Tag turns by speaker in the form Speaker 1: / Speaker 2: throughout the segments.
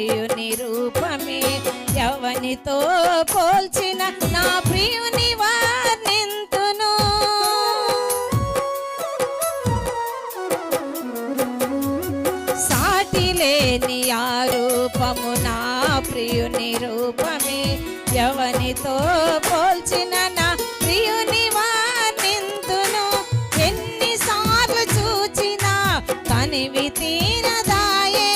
Speaker 1: ప్రియుని రూపమే, ఎవనితో పోల్చిన నా ప్రియుని వర్ణింతును. సాటి లేని ఆ రూపము నా ప్రియుని రూపమే, ఎవనితో పోల్చిన నా ప్రియుని వర్ణింతును. ఎన్నిసార్లు చూచినా తనివి తీరదాయే,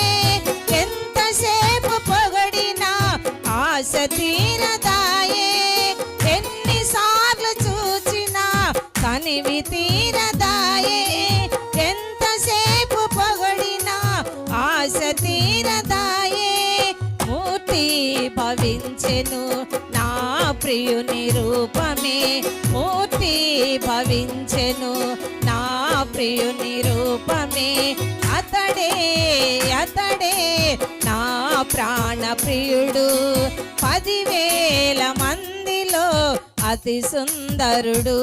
Speaker 1: ఎంతసేపు పొగడినా ఆశ తీరదాయే. ఎన్నిసార్లు చూచినా తనివి తీరదాయే, ఎంతసేపు పొగడినా ఆశ తీరదాయే. మూర్తి భవించెను నా ప్రియుని రూపమే, మూర్తి భవించెను నా ప్రియుని రూపమే. అతడే అతడే నా ప్రాణ ప్రియుడు, 10,000 మందిలో అతి సుందరుడు.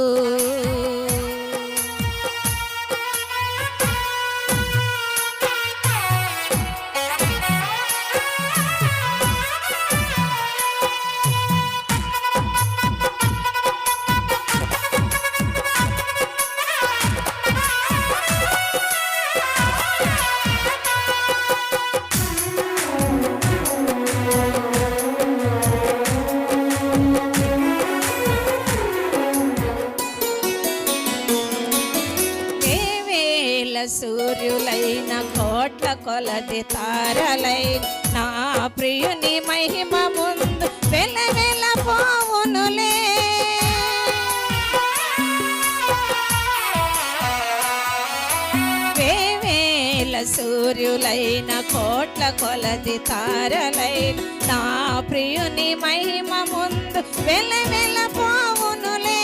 Speaker 1: సూర్యులైన కోట్ల కొలది తారలైన నా ప్రియుని మహిమ ముందు వెలవెల పోవునులే. వేవేల సూర్యులైన కోట్ల కొలది తారలైన నా ప్రియుని మహిమ ముందు వెలవెల పోవునులే.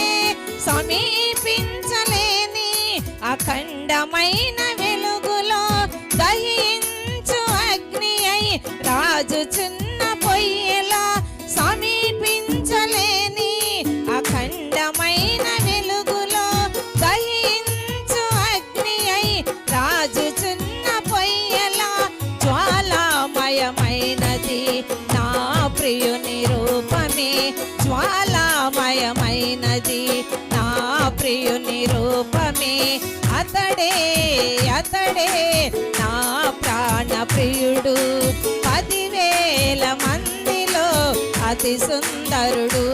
Speaker 1: సమీపించలేని అఖండమైన వెలుగులో దహించు అగ్ని అయి రాజు చిన్న పొయ్యలా. సమీపించలేని అఖండమైన వెలుగులో దహించు అగ్ని అయి రాజు చిన్న పొయ్యలా. జ్వాలామయమైనది నా ప్రియుని రూపమే, జ్వాలామయమైనది నా ప్రియుని రూపమే. అతడే అతడే నా ప్రాణ ప్రియుడు, 10,000 మందిలో అతి సుందరుడు.